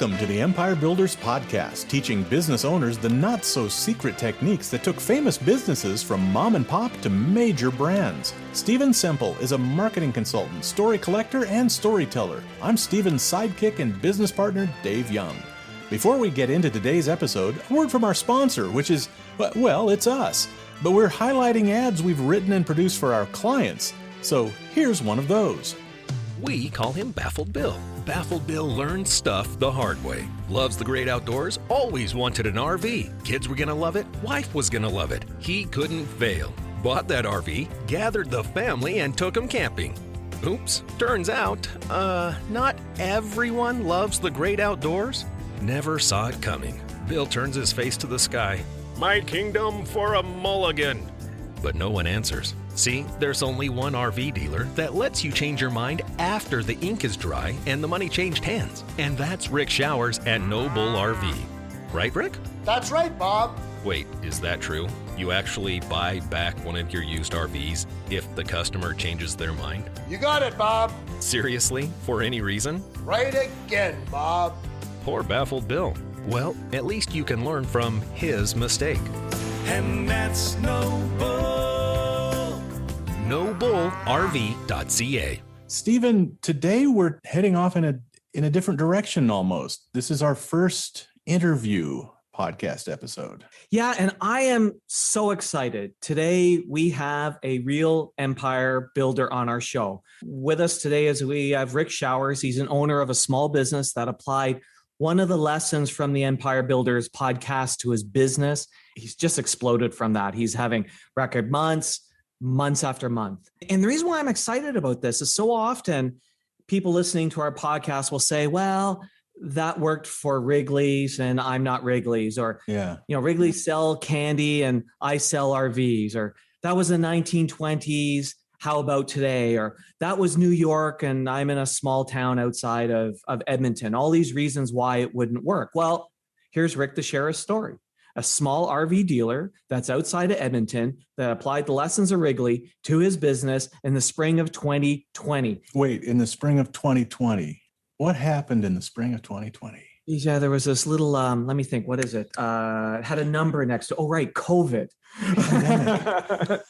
Welcome to the Empire Builders Podcast, teaching business owners the not-so-secret techniques that took famous businesses from mom and pop to major brands. Stephen Semple is a marketing consultant, story collector, and storyteller. I'm Stephen's sidekick and business partner, Dave Young. Before we get into today's episode, a word from our sponsor, which is, well, it's us. But we're highlighting ads we've written and produced for our clients. So here's one of those. We call him Baffled Bill. Baffled Bill learned stuff the hard way. Loves the great outdoors, always wanted an RV. Kids were gonna love it, wife was gonna love it. He couldn't fail. Bought that RV, gathered the family, and took them camping. Oops, turns out, not everyone loves the great outdoors. Never saw it coming. Bill turns his face to the sky. My kingdom for a mulligan. But no one answers. See, there's only one RV dealer that lets you change your mind after the ink is dry and the money changed hands. And that's Rick Showers at No Bull RV. Right, Rick? That's right, Bob. Wait, is that true? You actually buy back one of your used RVs if the customer changes their mind? You got it, Bob. Seriously? For any reason? Right again, Bob. Poor Baffled Bill. Well, at least you can learn from his mistake. And that's No Bull. NoBullRV.ca. Stephen, today we're heading off in a different direction almost. This is our first interview podcast episode. Yeah, and I am so excited. Today we have a real empire builder on our show. With us today is we have Rick Showers. He's an owner of a small business that applied one of the lessons from the Empire Builders podcast to his business. He's just exploded from that. He's having record months after month. And the reason why I'm excited about this is so often people listening to our podcast will say, well, that worked for Wrigley's and I'm not Wrigley's, or, Wrigley sell candy and I sell RVs, or that was the 1920s. How about today? Or that was New York and I'm in a small town outside of Edmonton. All these reasons why it wouldn't work. Well, here's Rick to share his story. A small RV dealer that's outside of Edmonton that applied the lessons of Wrigley to his business in the spring of 2020. Wait, in the spring of 2020? What happened in the spring of 2020? Yeah, there was this little, let me think, what is it? It had a number next to, COVID.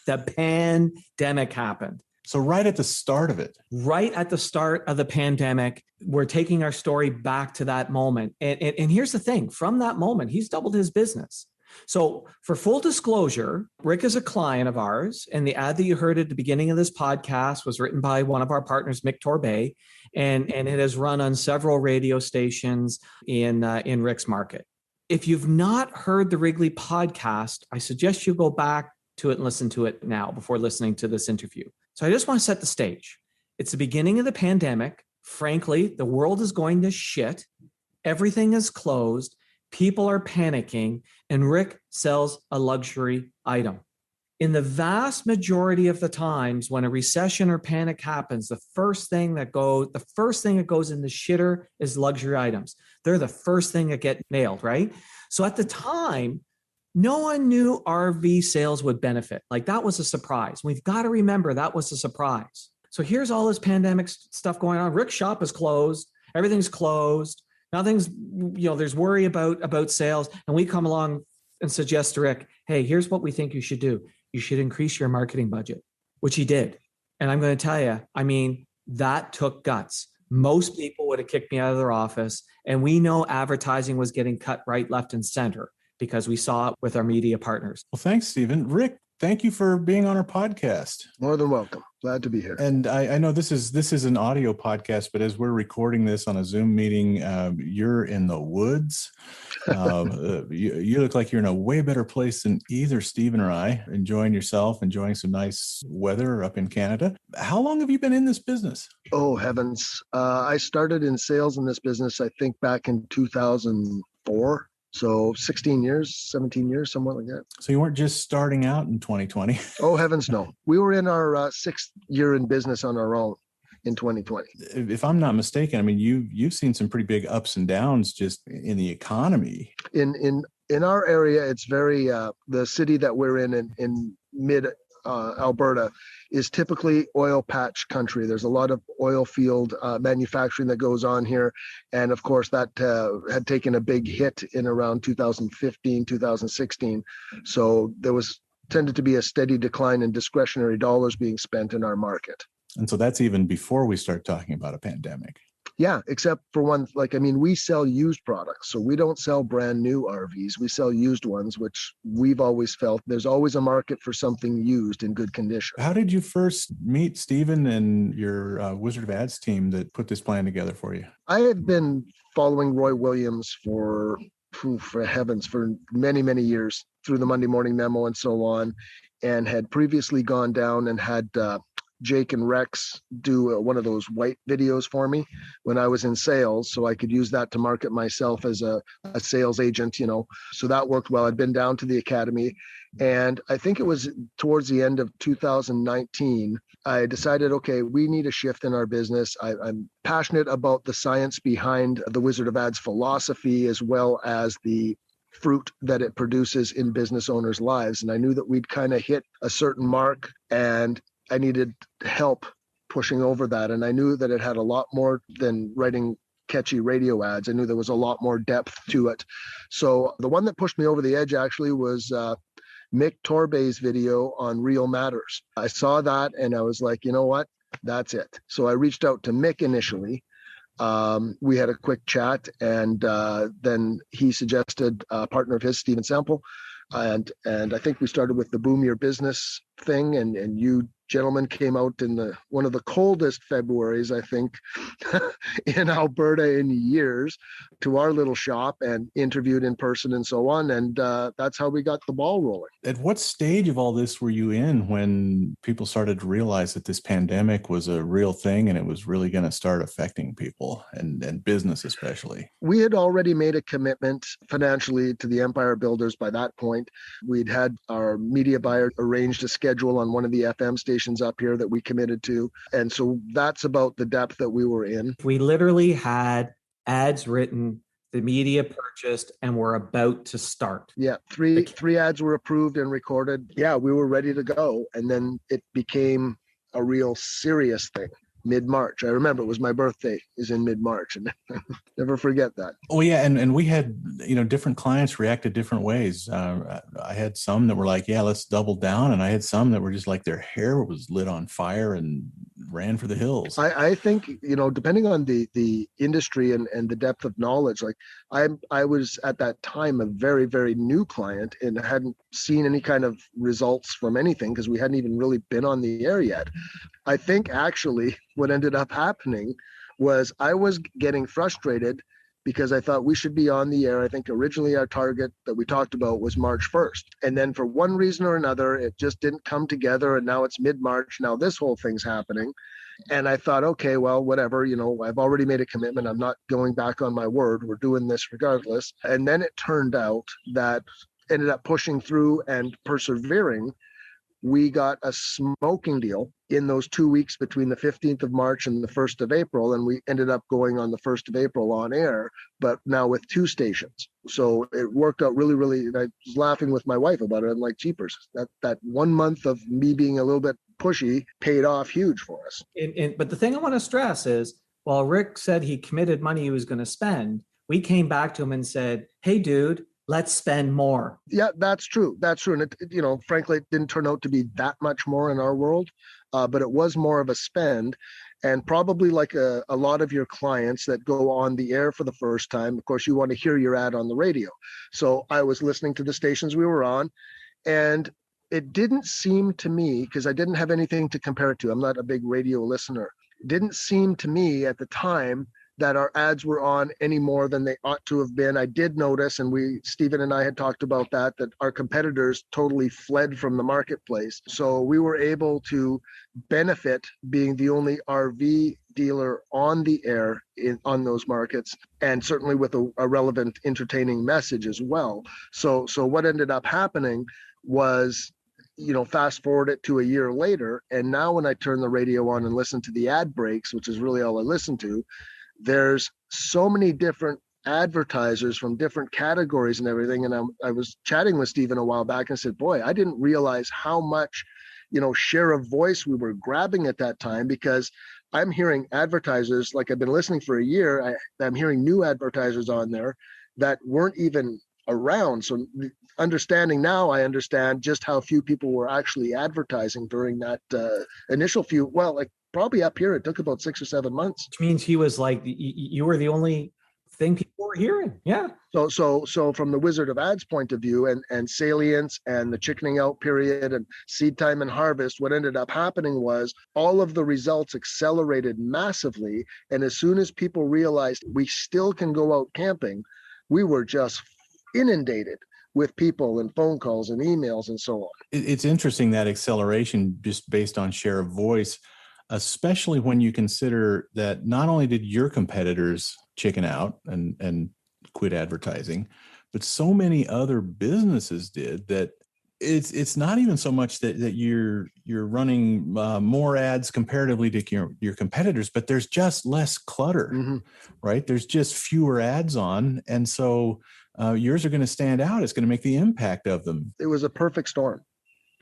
The pandemic happened. So right at the start of it. Right at the start of the pandemic, we're taking our story back to that moment. And here's the thing, from that moment, he's doubled his business. So for full disclosure, Rick is a client of ours. And the ad that you heard at the beginning of this podcast was written by one of our partners, Mick Torbay, and it has run on several radio stations in Rick's market. If you've not heard the Wrigley podcast, I suggest you go back to it and listen to it now before listening to this interview. So I just want to set the stage. It's the beginning of the pandemic. Frankly, the world is going to shit. Everything is closed. People are panicking, and Rick sells a luxury item. In the vast majority of the times when a recession or panic happens, the first thing that goes in the shitter is luxury items. They're the first thing that get nailed, right? So at the time, no one knew RV sales would benefit. Like, that was a surprise. We've got to remember that was a surprise. So here's all this pandemic stuff going on. Rick's shop is closed. Everything's closed. Nothing's, there's worry about sales. And we come along and suggest to Rick, hey, here's what we think you should do. You should increase your marketing budget, which he did. And I'm going to tell you, that took guts. Most people would have kicked me out of their office. And we know advertising was getting cut right, left, and center, because we saw it with our media partners. Well, thanks, Stephen. Rick, thank you for being on our podcast. More than welcome. Glad to be here. And I know this is an audio podcast, but as we're recording this on a Zoom meeting, you're in the woods. You look like you're in a way better place than either Stephen or I, enjoying yourself, enjoying some nice weather up in Canada. How long have you been in this business? Oh, heavens. I started in sales in this business, I think, back in 2004. So 16 years, 17 years, somewhat like that. So you weren't just starting out in 2020? Oh, heavens, no. We were in our sixth year in business on our own in 2020. If I'm not mistaken, you've seen some pretty big ups and downs just in the economy. In our area, it's very, the city that we're in mid Alberta, is typically oil patch country. There's a lot of oil field manufacturing that goes on here. And of course, that had taken a big hit in around 2015, 2016. So there tended to be a steady decline in discretionary dollars being spent in our market. And so that's even before we start talking about a pandemic. Yeah, except for one, we sell used products. So we don't sell brand new RVs. We sell used ones, which we've always felt there's always a market for something used in good condition. How did you first meet Stephen and your Wizard of Ads team that put this plan together for you? I had been following Roy Williams for many, many years through the Monday Morning Memo and so on, and had previously gone down and had Jake and Rex do one of those white videos for me when I was in sales, so I could use that to market myself as a sales agent, so that worked well. I'd been down to the academy, and I think it was towards the end of 2019, I decided, okay, we need a shift in our business. I'm passionate about the science behind the Wizard of Ads philosophy, as well as the fruit that it produces in business owners' lives. And I knew that we'd kind of hit a certain mark, and I needed help pushing over that. And I knew that it had a lot more than writing catchy radio ads. I knew there was a lot more depth to it. So the one that pushed me over the edge actually was Mick Torbey's video on Real Matters. I saw that and I was like, you know what? That's it. So I reached out to Mick initially. We had a quick chat, and then he suggested a partner of his, Stephen Semple. And I think we started with the Boom Your Business thing, and you gentlemen came out in one of the coldest Februaries, I think, in Alberta in years, to our little shop and interviewed in person and so on. And that's how we got the ball rolling. At what stage of all this were you in when people started to realize that this pandemic was a real thing and it was really going to start affecting people and business especially? We had already made a commitment financially to the Empire Builders by that point. We'd had our media buyer arranged a schedule on one of the FM stations up here that we committed to. And so that's about the depth that we were in. We literally had ads written, the media purchased, and we're about to start. Yeah, three ads were approved and recorded. Yeah, we were ready to go. And then it became a real serious thing. Mid-March. I remember it was my birthday is in mid-March, and never forget that. Oh yeah. And we had, different clients reacted different ways. I had some that were like, yeah, let's double down. And I had some that were just like their hair was lit on fire and ran for the hills. I think, depending on the industry and the depth of knowledge, like I was at that time a very, very new client and hadn't seen any kind of results from anything because we hadn't even really been on the air yet. I think actually what ended up happening was I was getting frustrated because I thought we should be on the air. I think originally our target that we talked about was March 1st. And then for one reason or another, it just didn't come together. And now it's mid-March. Now this whole thing's happening. And I thought, okay, well, whatever, I've already made a commitment. I'm not going back on my word. We're doing this regardless. And then it turned out that ended up pushing through and persevering. We got a smoking deal in those 2 weeks between the 15th of March and the 1st of April. And we ended up going on the 1st of April on air, but now with 2 stations. So it worked out really, really, and I was laughing with my wife about it. I'm like, jeepers, that 1 month of me being a little bit pushy paid off huge for us. But the thing I want to stress is, while Rick said he committed money he was going to spend, we came back to him and said, hey, dude, let's spend more. Yeah, that's true. That's true. And it, frankly, it didn't turn out to be that much more in our world, but it was more of a spend. And probably like a lot of your clients that go on the air for the first time, of course, you want to hear your ad on the radio. So I was listening to the stations we were on, and it didn't seem to me, because I didn't have anything to compare it to. I'm not a big radio listener. It didn't seem to me at the time that our ads were on any more than they ought to have been. I did notice, and Stephen and I had talked about that our competitors totally fled from the marketplace. So we were able to benefit being the only RV dealer on the air on those markets, and certainly with a relevant, entertaining message as well. So what ended up happening was, fast forward it to a year later, and now when I turn the radio on and listen to the ad breaks, which is really all I listen to, there's so many different advertisers from different categories and everything. And I was chatting with Stephen a while back and said, boy, I didn't realize how much share of voice we were grabbing at that time, because I'm hearing advertisers, like I've been listening for a year, I'm hearing new advertisers on there that weren't even around. So understanding now, I understand just how few people were actually advertising during that initial like probably up here, it took about 6 or 7 months. Which means he was like, you were the only thing people were hearing. Yeah. So from the Wizard of Ads point of view, and salience and the chickening out period and seed time and harvest, what ended up happening was all of the results accelerated massively. And as soon as people realized we still can go out camping, we were just inundated with people and phone calls and emails and so on. It's interesting, that acceleration just based on share of voice, especially when you consider that not only did your competitors chicken out and quit advertising, but so many other businesses did that. It's not even so much that you're running more ads comparatively to your competitors, but there's just less clutter, right? There's just fewer ads on. And so yours are going to stand out. It's going to make the impact of them. It was a perfect storm.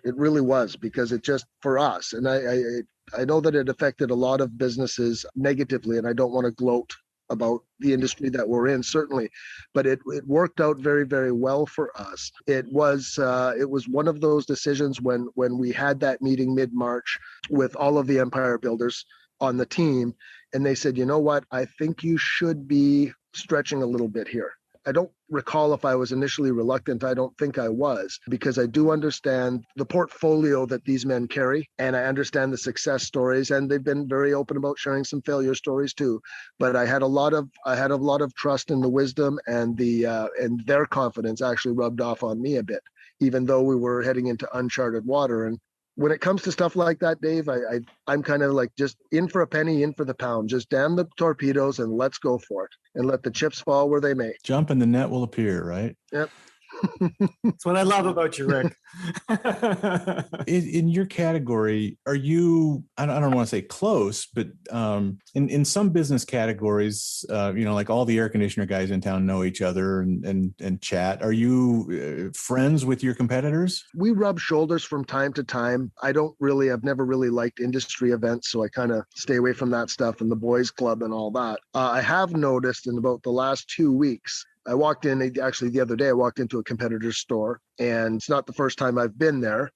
It really was, because it just, for us, and I know that it affected a lot of businesses negatively, and I don't want to gloat about the industry that we're in, certainly, but it worked out very, very well for us. It was one of those decisions when we had that meeting mid-March with all of the Empire builders on the team, and they said, you know what, I think you should be stretching a little bit here. I don't recall if I was initially reluctant. I don't think I was, because I do understand the portfolio that these men carry, and I understand the success stories, and they've been very open about sharing some failure stories too. But I had a lot of trust in the wisdom, and and their confidence actually rubbed off on me a bit, even though we were heading into uncharted water. And when it comes to stuff like that, Dave, I'm kind of like, just in for a penny, in for the pound. Just damn the torpedoes and let's go for it, and let the chips fall where they may. Jump and the net will appear, right? Yep. That's what I love about you, Rick. In your category, are you, I don't want to say close, but in some business categories, like all the air conditioner guys in town know each other and chat. Are you friends with your competitors? We rub shoulders from time to time. I've never really liked industry events, so I kind of stay away from that stuff and the boys club and all that. I have noticed in about the last 2 weeks, I walked in, actually the other day, I walked into a competitor's store, and it's not the first time I've been there.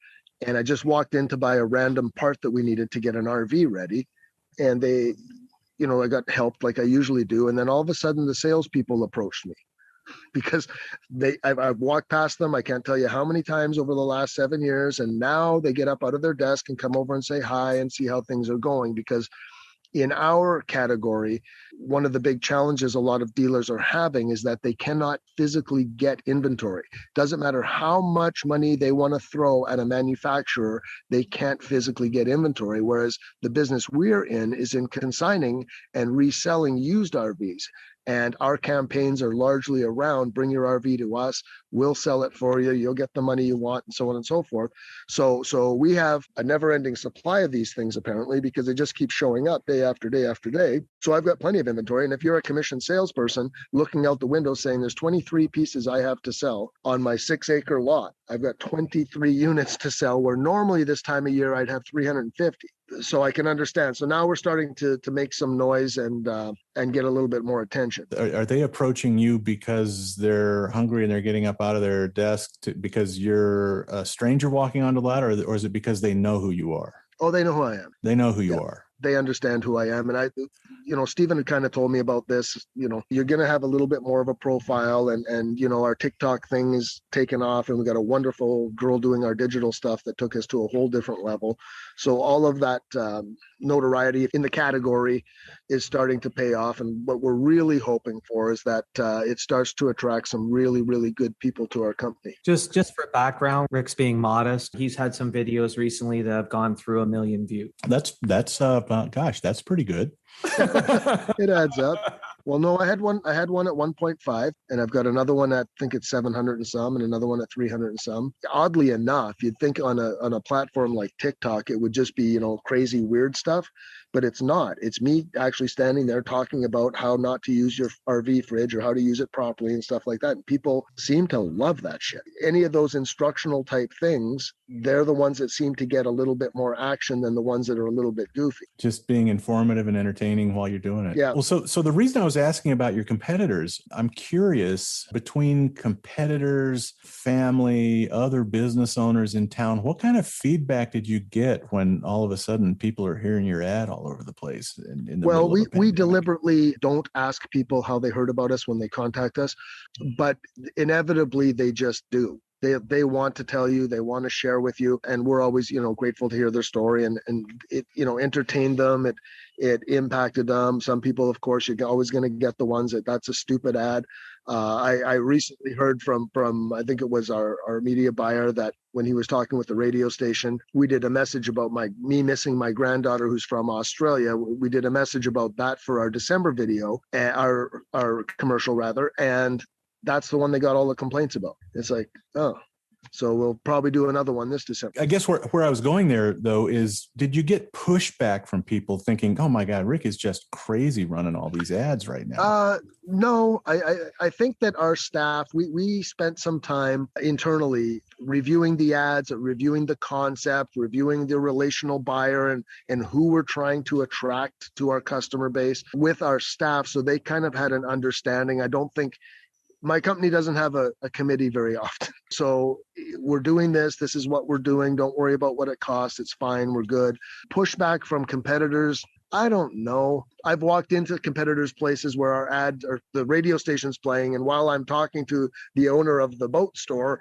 And I just walked in to buy a random part that we needed to get an RV ready. And I got helped like I usually do. And then all of a sudden the salespeople approached me, because I've walked past them. I can't tell you how many times over the last 7 years. And now they get up out of their desk and come over and say hi and see how things are going. Because in our category, one of the big challenges a lot of dealers are having is that they cannot physically get inventory. Doesn't matter how much money they want to throw at a manufacturer, they can't physically get inventory. Whereas the business we're in is in consigning and reselling used RVs. And our campaigns are largely around, bring your RV to us, we'll sell it for you, you'll get the money you want, and so on and so forth. So we have a never-ending supply of these things, apparently, because they just keep showing up day after day after day. So I've got plenty of inventory. And if you're a commissioned salesperson looking out the window saying there's 23 pieces I have to sell on my 6-acre lot, I've got 23 units to sell, where normally this time of year I'd have 350. So I can understand. So now we're starting to make some noise and get a little bit more attention. Are they approaching you because they're hungry and they're getting up out of their desk because you're a stranger walking onto the lot, or is it because they know who you are? Oh, they know who I am. They know who you are. They understand who I am. And Stephen had kind of told me about this, you're going to have a little bit more of a profile, and our TikTok thing is taken off, and we got a wonderful girl doing our digital stuff that took us to a whole different level. So all of that notoriety in the category is starting to pay off. And what we're really hoping for is that it starts to attract some really, really good people to our company. Just for background, Rick's being modest. He's had some videos recently that have gone through 1 million views. That's pretty good. It adds up. Well, no, I had one at 1.5, and I've got another one at, I think it's 700 and some, and another one at 300 and some. Oddly enough, you'd think on a platform like TikTok, it would just be, crazy, weird stuff. but it's not. It's me actually standing there talking about how not to use your RV fridge or how to use it properly and stuff like that. And people seem to love that shit. Any of those instructional type things, they're the ones that seem to get a little bit more action than the ones that are a little bit goofy. Just being informative and entertaining while you're doing it. Yeah. Well, so the reason I was asking about your competitors, I'm curious, between competitors, family, other business owners in town, what kind of feedback did you get when all of a sudden people are hearing your ad all over the place? Well, we deliberately don't ask people how they heard about us when they contact us, but inevitably they just do. They want to tell you, they want to share with you, and we're always, grateful to hear their story, and it, entertained them. It impacted them. Some people, of course, you're always going to get the ones that's a stupid ad. I recently heard from I think it was our media buyer, that when he was talking with the radio station, we did a message about me missing my granddaughter who's from Australia. We did a message about that for our December video, our commercial rather, and that's the one they got all the complaints about. It's like, oh, so we'll probably do another one this December. I guess where I was going there, though, is did you get pushback from people thinking, oh my God, Rick is just crazy running all these ads right now? No, I think that our staff, we spent some time internally reviewing the ads, reviewing the concept, reviewing the relational buyer and who we're trying to attract to our customer base with our staff. So they kind of had an understanding. I don't think my company doesn't have a committee very often. So we're doing this. This is what we're doing. Don't worry about what it costs. It's fine. We're good. Pushback from competitors, I don't know. I've walked into competitors' places where our ad or the radio station's playing, and while I'm talking to the owner of the boat store,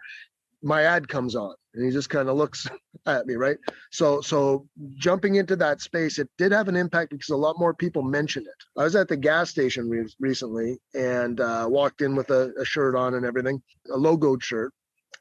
my ad comes on and he just kind of looks at me, right? So jumping into that space, it did have an impact because a lot more people mention it. I was at the gas station recently and walked in with a shirt on and everything, a logoed shirt.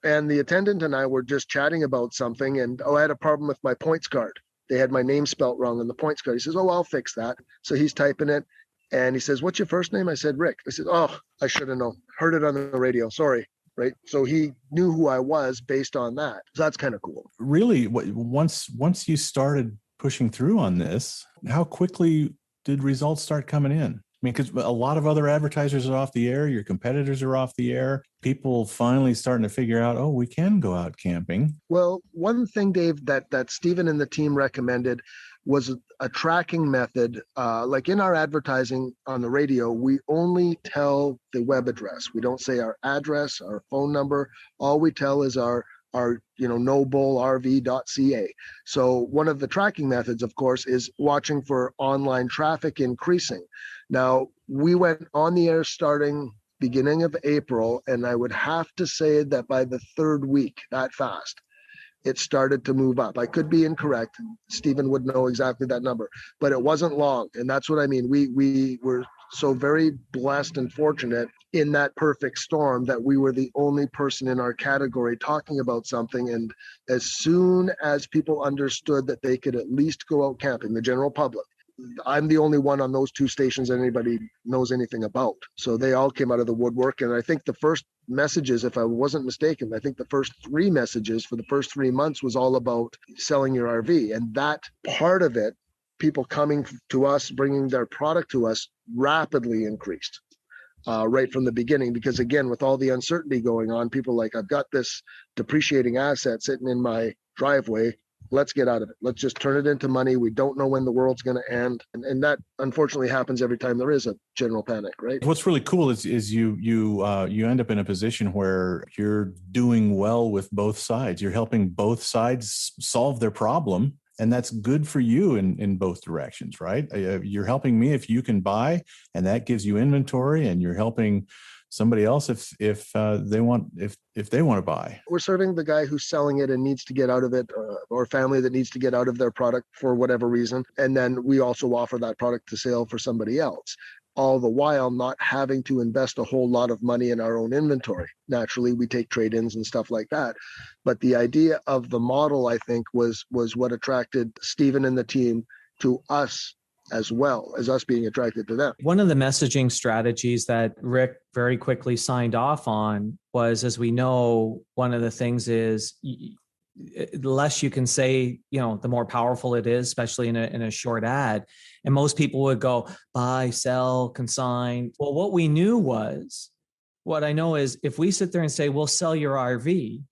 And the attendant and I were just chatting about something, and I had a problem with my points card. They had my name spelt wrong on the points card. He says, I'll fix that. So he's typing it and he says, what's your first name? I said, Rick. I said, I should have known. Heard it on the radio. Sorry. Right. So he knew who I was based on that. So that's kind of cool. Really, once you started pushing through on this, how quickly did results start coming in? I mean, because a lot of other advertisers are off the air. Your competitors are off the air. People finally starting to figure out, we can go out camping. Well, one thing, Dave, that Stephen and the team recommended was a tracking method. Like in our advertising on the radio, we only tell the web address. We don't say our address, our phone number. All we tell is our nobullrv.ca. So one of the tracking methods, of course, is watching for online traffic increasing. Now, we went on the air starting beginning of April, and I would have to say that by the third week, that fast, it started to move up. I could be incorrect. Stephen would know exactly that number, but it wasn't long. And that's what I mean. We were so very blessed and fortunate in that perfect storm that we were the only person in our category talking about something. And as soon as people understood that they could at least go out camping, the general public, I'm the only one on those two stations that anybody knows anything about. So they all came out of the woodwork. And I think the first messages, if I wasn't mistaken, I think the first 3 messages for the first 3 months was all about selling your RV. And that part of it, people coming to us, bringing their product to us, rapidly increased right from the beginning. Because again, with all the uncertainty going on, people like, I've got this depreciating asset sitting in my driveway. Let's get out of it. Let's just turn it into money. We don't know when the world's going to end. And that unfortunately happens every time there is a general panic, right? What's really cool is you end up in a position where you're doing well with both sides. You're helping both sides solve their problem. And that's good for you in both directions, right? You're helping me if you can buy, and that gives you inventory, and you're helping somebody else if they want to buy. We're serving the guy who's selling it and needs to get out of it, or family that needs to get out of their product for whatever reason. And then we also offer that product to sale for somebody else, all the while not having to invest a whole lot of money in our own inventory. Naturally, we take trade-ins and stuff like that. But the idea of the model, I think, was what attracted Stephen and the team to us, as well as us being attracted to them. One of the messaging strategies that Rick very quickly signed off on was, as we know, one of the things is the less you can say, the more powerful it is, especially in a short ad. And most people would go buy, sell, consign. Well, what I know is if we sit there and say, we'll sell your RV,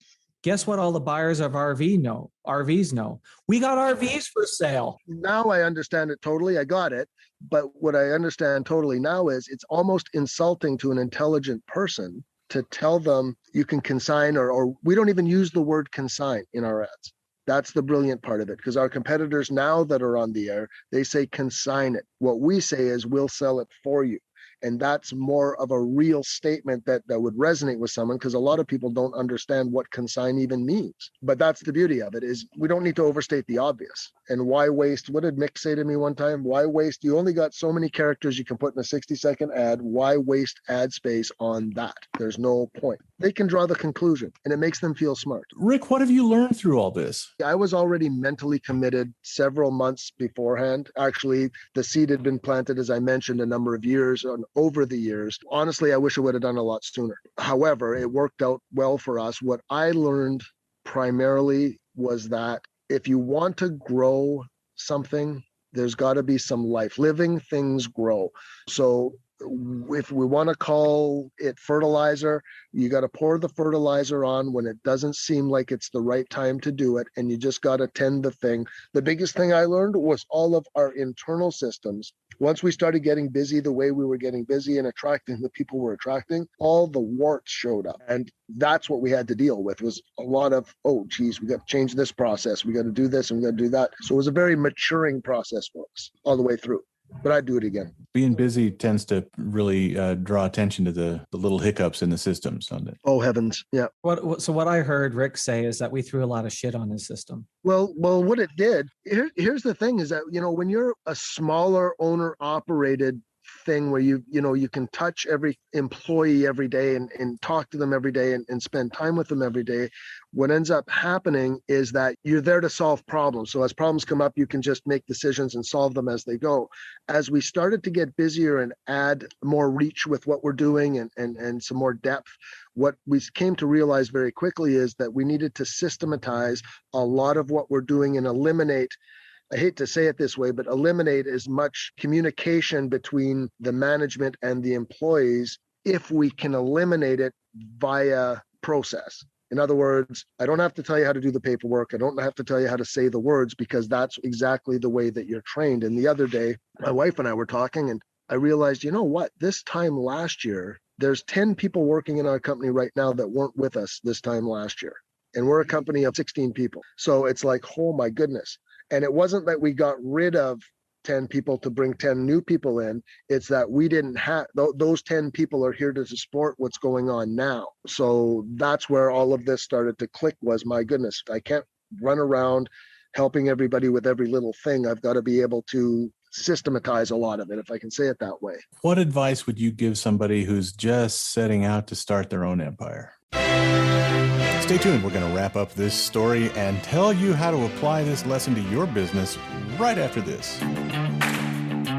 guess what all the buyers of RVs know? We got RVs for sale. Now I understand it totally. I got it. But what I understand totally now is it's almost insulting to an intelligent person to tell them you can consign, or we don't even use the word consign in our ads. That's the brilliant part of it, because our competitors now that are on the air, they say consign it. What we say is we'll sell it for you. And that's more of a real statement that would resonate with someone, because a lot of people don't understand what consign even means. But that's the beauty of it, is we don't need to overstate the obvious. And why waste? What did Mick say to me one time? Why waste? You only got so many characters you can put in a 60-second ad. Why waste ad space on that? There's no point. They can draw the conclusion, and it makes them feel smart. Rick, what have you learned through all this? I was already mentally committed several months beforehand. Actually, the seed had been planted, as I mentioned, a number of years over the years. Honestly, I wish I would have done a lot sooner. However, it worked out well for us. What I learned primarily was that if you want to grow something, there's got to be some life. Living things grow. So if we want to call it fertilizer, you got to pour the fertilizer on when it doesn't seem like it's the right time to do it, and you just got to tend the thing. The biggest thing I learned was all of our internal systems. Once we started getting busy the way we were getting busy and attracting the people we're attracting, all the warts showed up. And that's what we had to deal with, was a lot of, oh, geez, we got to change this process. We got to do this and we got to do that. So it was a very maturing process for us all the way through. But I'd do it again. Being busy tends to really draw attention to the little hiccups in the systems, doesn't it? Oh, heavens. Yeah. So what I heard Rick say is that we threw a lot of shit on his system. Well, what it did, here's the thing, is that, when you're a smaller owner operated thing where you can touch every employee every day and talk to them every day and spend time with them every day, what ends up happening is that you're there to solve problems. So as problems come up, you can just make decisions and solve them as they go. As we started to get busier and add more reach with what we're doing and some more depth, what we came to realize very quickly is that we needed to systematize a lot of what we're doing and eliminate, I hate to say it this way, but eliminate as much communication between the management and the employees if we can eliminate it via process. In other words, I don't have to tell you how to do the paperwork. I don't have to tell you how to say the words, because that's exactly the way that you're trained. And the other day, my wife and I were talking, and I realized, you know what, this time last year, there's 10 people working in our company right now that weren't with us this time last year. And we're a company of 16 people. So it's like, oh my goodness. And it wasn't that we got rid of 10 people to bring 10 new people in. It's that we didn't have, those 10 people are here to support what's going on now. So that's where all of this started to click, was, my goodness, I can't run around helping everybody with every little thing. I've got to be able to systematize a lot of it, if I can say it that way. What advice would you give somebody who's just setting out to start their own empire? Stay tuned. We're going to wrap up this story and tell you how to apply this lesson to your business right after this.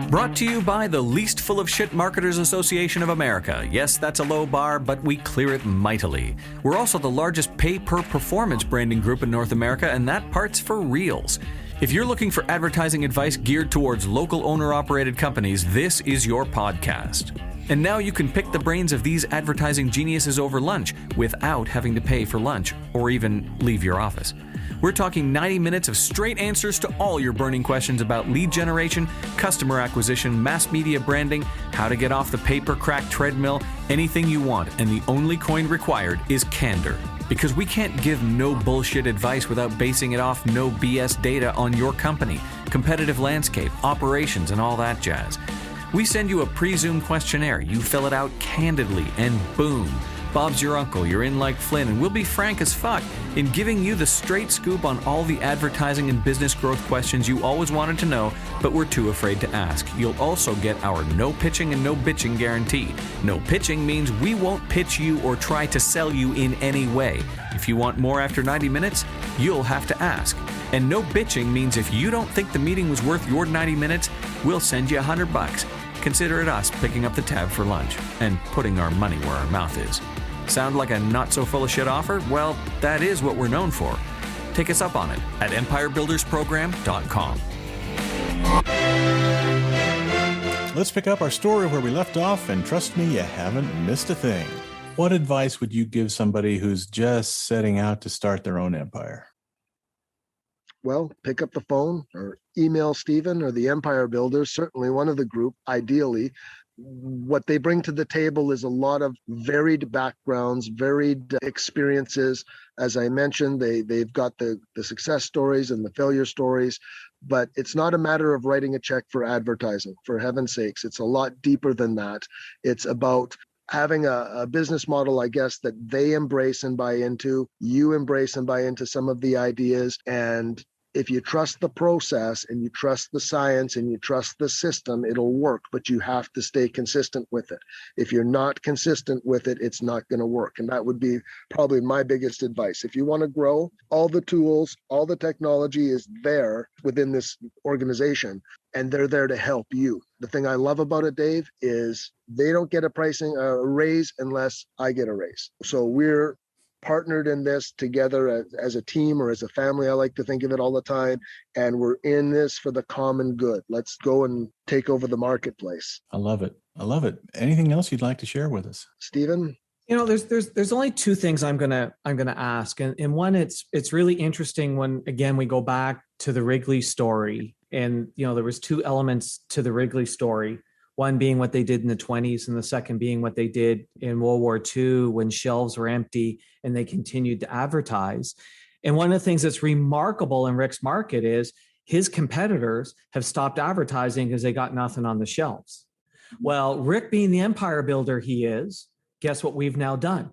Brought to you by the Least Full of Shit Marketers Association of America. Yes, that's a low bar, but we clear it mightily. We're also the largest pay-per-performance branding group in North America, and that part's for reals. If you're looking for advertising advice geared towards local owner-operated companies, this is your podcast. And now you can pick the brains of these advertising geniuses over lunch without having to pay for lunch or even leave your office. We're talking 90 minutes of straight answers to all your burning questions about lead generation, customer acquisition, mass media branding, how to get off the paper-crack treadmill, anything you want, and the only coin required is candor. Because we can't give no bullshit advice without basing it off no BS data on your company, competitive landscape, operations, and all that jazz. We send you a pre-Zoom questionnaire, you fill it out candidly, and boom, Bob's your uncle, you're in like Flynn, and we'll be frank as fuck in giving you the straight scoop on all the advertising and business growth questions you always wanted to know, but were too afraid to ask. You'll also get our no pitching and no bitching guarantee. No pitching means we won't pitch you or try to sell you in any way. If you want more after 90 minutes, you'll have to ask. And no bitching means if you don't think the meeting was worth your 90 minutes, we'll send you $100. Consider it us picking up the tab for lunch and putting our money where our mouth is. Sound like a not so full of shit offer? Well, that is what we're known for. Take us up on it at empirebuildersprogram.com. Let's pick up our story where we left off, and trust me, you haven't missed a thing. What advice would you give somebody who's just setting out to start their own empire? Well, pick up the phone or email Stephen or the Empire Builders, certainly one of the group, ideally. What they bring to the table is a lot of varied backgrounds, varied experiences. As I mentioned, they've got the success stories and the failure stories, but it's not a matter of writing a check for advertising, for heaven's sakes. It's a lot deeper than that. It's about having a business model, I guess, that they embrace and buy into, you embrace and buy into some of the ideas. And if you trust the process and you trust the science and you trust the system, it'll work, but you have to stay consistent with it. If you're not consistent with it, it's not going to work. And that would be probably my biggest advice. If you want to grow, all the tools, all the technology is there within this organization, and they're there to help you. The thing I love about it, Dave, is they don't get a raise unless I get a raise. So we're partnered in this together as a team or as a family. I like to think of it all the time. And we're in this for the common good. Let's go and take over the marketplace. I love it. I love it. Anything else you'd like to share with us, Stephen? You know, there's only two things I'm gonna ask, and one, it's really interesting when again we go back to the Wrigley story, and you know there was two elements to the Wrigley story. One being what they did in the 1920s, and the second being what they did in World War II when shelves were empty and they continued to advertise. And one of the things that's remarkable in Rick's market is his competitors have stopped advertising because they got nothing on the shelves. Well, Rick, being the empire builder he is, guess what we've now done?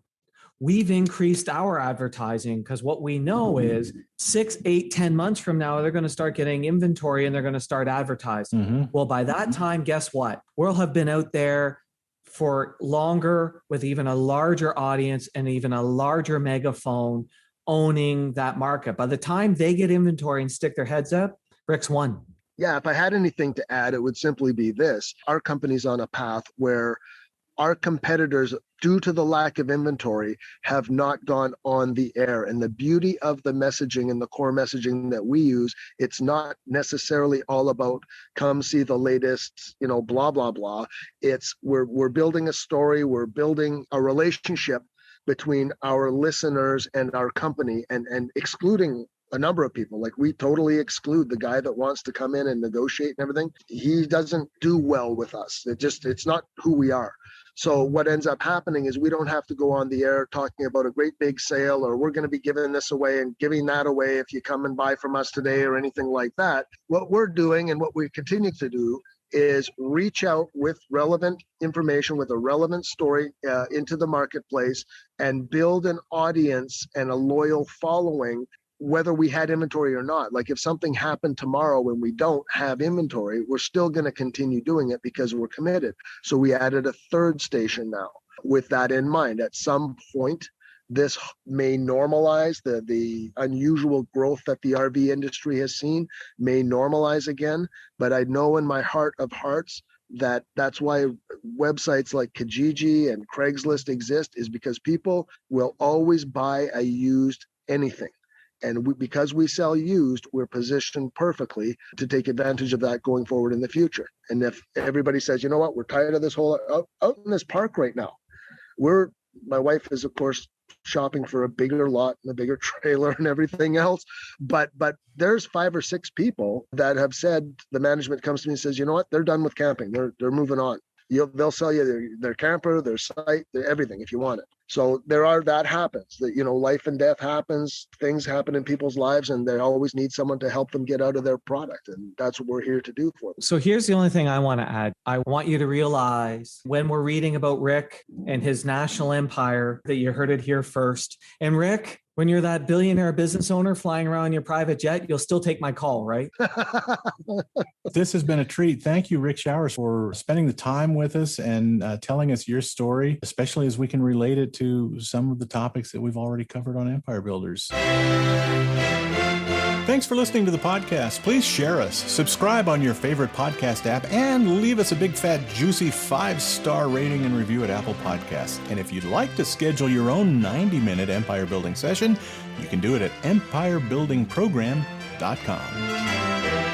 We've increased our advertising because what we know is 6, 8, 10 months from now, they're going to start getting inventory and they're going to start advertising. Mm-hmm. Well, by that time, guess what? We'll have been out there for longer with even a larger audience and even a larger megaphone owning that market. By the time they get inventory and stick their heads up, Rick's won. Yeah, if I had anything to add, it would simply be this. Our company's on a path where our competitors, due to the lack of inventory, have not gone on the air. And the beauty of the messaging and the core messaging that we use, it's not necessarily all about come see the latest, blah, blah, blah. It's we're building a story, we're building a relationship between our listeners and our company, and excluding a number of people. Like, we totally exclude the guy that wants to come in and negotiate and everything. He doesn't do well with us. It's not who we are. So what ends up happening is we don't have to go on the air talking about a great big sale, or we're going to be giving this away and giving that away if you come and buy from us today, or anything like that. What we're doing and what we continue to do is reach out with relevant information, with a relevant story into the marketplace, and build an audience and a loyal following, whether we had inventory or not. Like, if something happened tomorrow when we don't have inventory, we're still going to continue doing it because we're committed. So we added a third station now with that in mind. At some point, this may normalize. The unusual growth that the RV industry has seen may normalize again. But I know in my heart of hearts that that's why websites like Kijiji and Craigslist exist, is because people will always buy a used anything. And because we sell used, we're positioned perfectly to take advantage of that going forward in the future. And if everybody says, you know what, we're tired of this whole out in this park right now. My wife is, of course, shopping for a bigger lot and a bigger trailer and everything else. But there's 5 or 6 people that have said, the management comes to me and says, you know what, they're done with camping. They're moving on. They'll sell you their camper, their site, everything if you want it. So that happens. That life and death happens. Things happen in people's lives, and they always need someone to help them get out of their product, and that's what we're here to do for them. So here's the only thing I want to add. I want you to realize, when we're reading about Rick and his national empire, that you heard it here first. And Rick, when you're that billionaire business owner flying around in your private jet, you'll still take my call, right? This has been a treat. Thank you, Rick Showers, for spending the time with us and telling us your story, especially as we can relate it to some of the topics that we've already covered on Empire Builders. Thank Thanks for listening to the podcast. Please share us, subscribe on your favorite podcast app, and leave us a big, fat, juicy 5-star rating and review at Apple Podcasts. And if you'd like to schedule your own 90-minute empire building session, you can do it at empirebuildingprogram.com.